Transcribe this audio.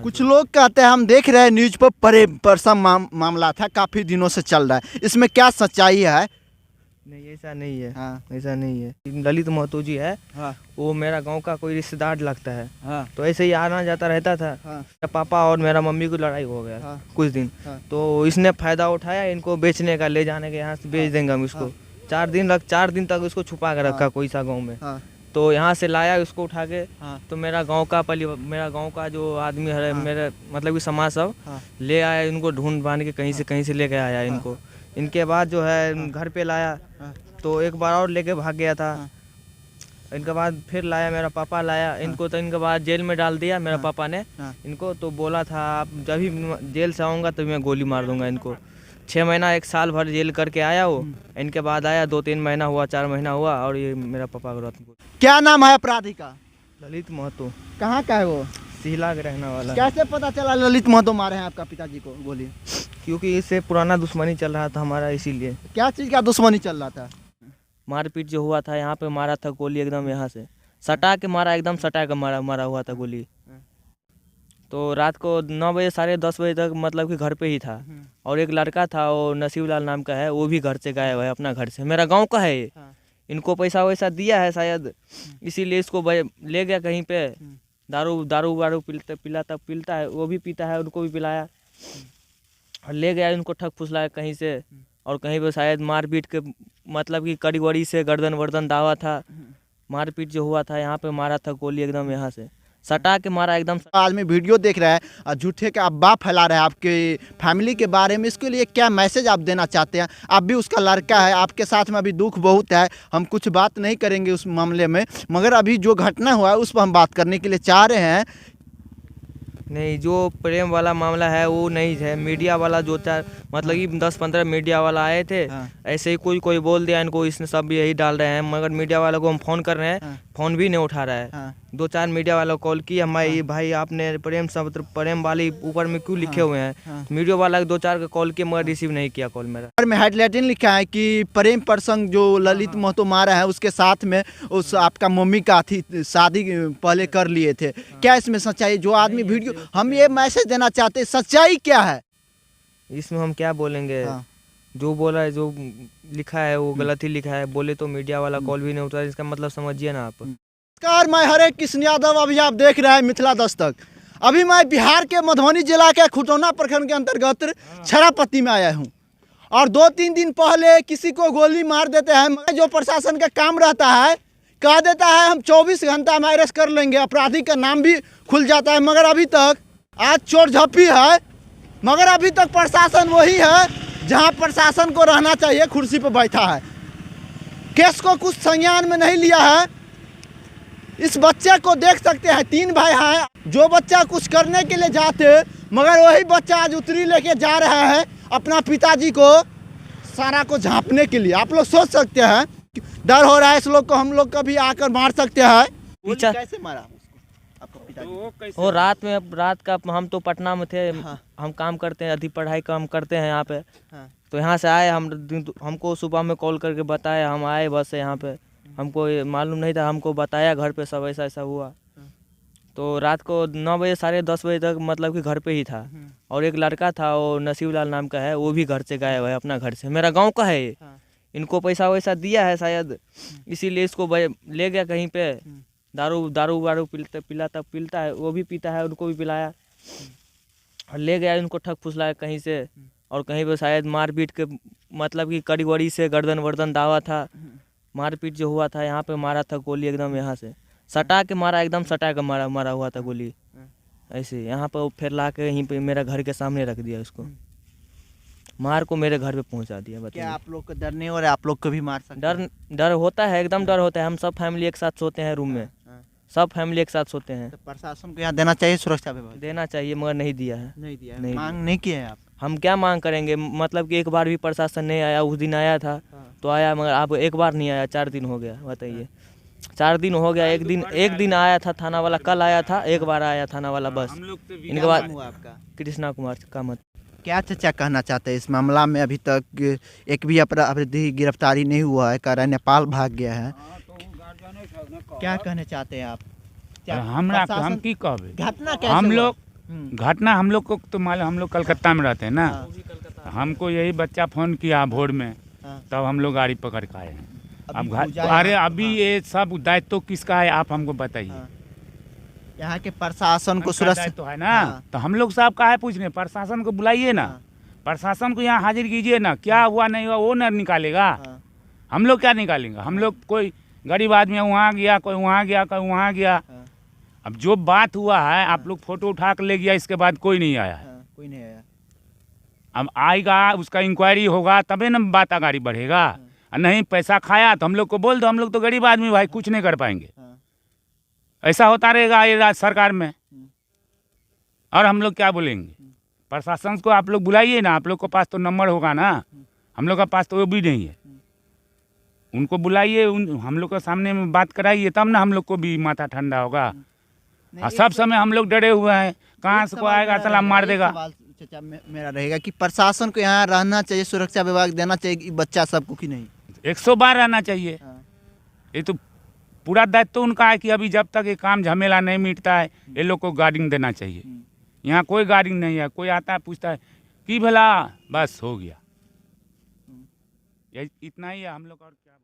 कुछ लोग कहते हैं, हम देख रहे हैं न्यूज पर प्रेम प्रसंग मामला था, काफी दिनों से चल रहा है, इसमें क्या सच्चाई है? नहीं, ऐसा नहीं है। हाँ। ऐसा नहीं है। ललित महतो जी है। हाँ। वो मेरा गांव का कोई रिश्तेदार लगता है। हाँ। तो ऐसे ही आना जाता रहता था। हाँ। मेरा पापा और मेरा मम्मी को लड़ाई हो गया। हाँ। कुछ दिन। हाँ। तो इसने फायदा उठाया इनको बेचने का, ले जाने के, यहाँ से बेच देंगे हम इसको। 4 दिन तक उसको छुपा के रखा कोई सा गाँव में। तो यहाँ से लाया उसको उठा के। तो मेरा गांव का जो आदमी है, मेरे मतलब कि समाज सब ले आया इनको, ढूंढ बांध के कहीं से लेके आया इनको। इनके बाद जो है घर पे लाया, तो एक बार और लेके भाग गया था। इनके बाद फिर लाया, मेरा पापा लाया इनको। तो इनके बाद जेल में डाल दिया मेरा पापा ने इनको। तो बोला था आप जब भी जेल से आऊँगा तभी मैं गोली मार दूंगा इनको। 6 महीना 1 साल भर जेल करके आया वो। इनके बाद आया 2-3 महीना हुआ, 4 महीना हुआ, और ये मेरा पापा को रत्न। क्या नाम है अपराधी का? ललित महतो। कहाँ का है वो? सिहला के रहने वाला। कैसे पता चला ललित महतो मारे हैं आपका पिताजी को गोली? क्योंकि इससे पुराना दुश्मनी चल रहा था हमारा, इसीलिए। क्या चीज़ का दुश्मनी चल रहा था? मारपीट जो हुआ था, यहाँ पे मारा था गोली, एकदम यहाँ से सटा के मारा, एकदम सटा के मारा हुआ था गोली। तो रात को 9 बजे 10:30 बजे तक मतलब कि घर पे ही था। और एक लड़का था, वो नसीबलाल नाम का है, वो भी घर से गायब है, अपना घर से। मेरा गांव का है ये। इनको पैसा वैसा दिया है शायद, इसीलिए इसको ले गया कहीं पे। दारू वारू पीता है, वो भी पीता है, उनको भी पिलाया। और ले गया इनको, ठग फुसलाया कहीं से। और कहीं पे शायद मारपीट के मतलब कि कड़ी वड़ी से गर्दन वर्दन दावा था। मारपीट जो हुआ था, यहाँ पे मारा था गोली, एकदम यहाँ से सटा के मारा एकदम। आदमी वीडियो देख रहा है और झूठे का अफवाह फैला रहा है आपके फैमिली के बारे में, इसके लिए क्या मैसेज आप देना चाहते हैं? आप भी उसका लड़का है, आपके साथ में अभी दुख बहुत है, हम कुछ बात नहीं करेंगे उस मामले में, मगर अभी जो घटना हुआ है उस पर हम बात करने के लिए चाह रहे हैं। नहीं, जो प्रेम वाला मामला है वो नहीं है। मीडिया वाला जो था, मतलब कि 10-15 मीडिया वाला आए थे। ऐसे ही कोई बोल दिया इनको, इसने सब भी यही डाल रहे हैं। मगर मीडिया वालों को हम फ़ोन कर रहे हैं, फ़ोन भी नहीं उठा रहा है। 2-4 मीडिया वालों को कॉल किया, हमारे भाई आपने प्रेम वाली ऊपर में क्यों लिखे हुए हैं? मीडिया वाला 2-4 का कॉल किया, मगर रिसीव नहीं किया कॉल मेरा। में हेडलाइन लिखा है कि प्रेम प्रसंग जो ललित महतो मारा है, उसके साथ में उस आपका मम्मी का थी, शादी पहले कर लिए थे। क्या इसमें सच्चाई? जो आदमी वीडियो, हम ये मैसेज देना चाहते हैं, सच्चाई क्या है इसमें? हम क्या बोलेंगे? जो बोला है, जो लिखा है वो गलत ही लिखा है। बोले तो मीडिया वाला कॉल भी नहीं उठा, इसका मतलब समझिए ना आप। नमस्कार, मैं हरे कृष्ण यादव। अभी आप देख रहे हैं मिथिला दस्तक। अभी मैं बिहार के मधुबनी जिला के खुटौना प्रखंड के अंतर्गत छरापत्ती में आया हूँ। और 2-3 दिन पहले किसी को गोली मार देते हैं। जो प्रशासन का काम रहता है, कह देता है हम 24 घंटा में अरेस्ट कर लेंगे, अपराधी का नाम भी खुल जाता है। मगर अभी तक आज चोर झप्पी है, मगर अभी तक प्रशासन वही है जहाँ प्रशासन को रहना चाहिए, कुर्सी पर बैठा है। केस को कुछ संज्ञान में नहीं लिया है। इस बच्चे को देख सकते हैं, 3 भाई हैं। जो बच्चा कुछ करने के लिए जाते, मगर वही बच्चा आज उतरी लेके जा रहा है अपना पिताजी को सारा को झांपने के लिए। आप लोग सोच सकते हैं, डर हो रहा है इस लोग को, हम लोग कभी आकर मार सकते हैं। कैसे मारा आपका पिताजी? वो रात का हम तो पटना में थे। हम काम करते हैं, अधिक पढ़ाई काम करते हैं यहाँ पे। तो यहाँ से आए, हमको सुबह में कॉल करके बताया, हम आए बस यहाँ पे। हमको मालूम नहीं था, हमको बताया घर पे सब ऐसा हुआ। तो रात को 9 बजे 10:30 बजे तक मतलब कि घर पे ही था। और एक लड़का था, वो नसीबलाल नाम का है, वो भी घर से गायब है, अपना घर से। मेरा गांव का है ये। इनको पैसा वैसा दिया है शायद, इसीलिए इसको ले गया कहीं पे। दारू वारू पीता है, वो भी पीता है, उनको भी पिलाया। और ले गया इनको, ठग फुसलाया कहीं से। और कहीं पे शायद मारपीट के मतलब कि कड़ी वड़ी से गर्दन वर्दन दावा था। मारपीट जो हुआ था, यहाँ पे मारा था गोली, एकदम यहाँ से सटा के मारा, एकदम सटा के मारा हुआ था गोली। ऐसे यहाँ पर फिर ला के यहीं पे मेरा घर के सामने रख दिया उसको। मार को मेरे घर पे पहुंचा दिया। बताइए, क्या आप लोग को डर नहीं हो रहा? आप लोग को भी मार सकते हैं? डर होता है, एकदम डर होता है। हम सब फैमिली एक साथ सोते हैं रूम में, सब फैमिली एक साथ सोते हैं। तो प्रशासन को यहाँ देना चाहिए, सुरक्षा व्यवस्था देना चाहिए, मगर नहीं दिया है। नहीं दिया है, मांग नहीं किए हैं आप? हम क्या मांग करेंगे? मतलब कि एक बार भी प्रशासन नहीं आया। उस दिन आया था तो आया, मगर अब एक बार नहीं आया। 4 दिन हो गया, बताइए। 4 दिन हो गया। एक दिन आया था थाना वाला, कल आया था, एक बार आया थाना वाला बस। इनके बाद कृष्णा कुमार कामत। क्या चर्चा कहना चाहते हैं इस मामला में? अभी तक एक भी अपराधी गिरफ्तारी नहीं हुआ है, कह रहा है नेपाल भाग गया है। क्या कहना चाहते हैं आप? हम की कहबे? घटना कैसे हम हुआ? लोग घटना हम लोग को तो मालूम, हम लोग कलकत्ता में रहते हैं ना, हाँ। हमको यही बच्चा फ़ोन किया भोर में, हाँ। तब हम लोग गाड़ी पकड़ के आए हैं। अभी अब पूजा अरे यहाँ- अभी हाँ। ये सब दायित्व तो किसका है, आप हमको बताइए। हाँ। यहाँ के प्रशासन को उनका सुरक्षा दायित्व है ना, हाँ। तो हम लोग साहब का है पूछने, प्रशासन को बुलाइए ना, हाँ। प्रशासन को यहाँ हाजिर कीजिए ना, क्या हुआ नहीं हुआ वो न निकालेगा। हाँ। हम लोग क्या निकालेंगे, हम लोग कोई गरीब आदमी है, वहाँ गया, कोई वहाँ गया, कोई वहाँ गया। हाँ। अब जो बात हुआ है, आप लोग फोटो उठा कर ले गया, इसके बाद कोई नहीं आया है। हाँ, कोई नहीं आया। अब आएगा, उसका इंक्वायरी होगा, तबे ना बात आगाड़ी बढ़ेगा। और नहीं पैसा खाया तो हम लोग को बोल दो, हम लोग तो गरीब आदमी भाई, कुछ नहीं कर पाएंगे। हाँ। ऐसा होता रहेगा ये राज्य सरकार में, और हम लोग क्या बोलेंगे। प्रशासन को आप लोग बुलाइए ना, आप लोग के पास तो नंबर होगा ना, हम लोग के पास तो वो भी नहीं है। उनको बुलाइए, हम लोग के सामने में बात कराइए, तब ना हम लोग को भी माथा ठंडा होगा। नहीं, और सब समय हम लोग डरे हुए हैं, कहाँ से कोई आएगा सलाम मार देगा। चाचा मेरा रहेगा कि प्रशासन को यहाँ रहना चाहिए, सुरक्षा विभाग देना चाहिए कि बच्चा सबको कि नहीं। 100 बार रहना चाहिए। हाँ। ये तो पूरा दायित्व तो उनका है कि अभी जब तक ये काम झमेला नहीं मिटता है, ये लोग को गार्डिंग देना चाहिए। यहाँ कोई गार्डिंग नहीं है, कोई आता है पूछता है कि भला, बस हो गया। ये इतना ही है हम लोग, और क्या।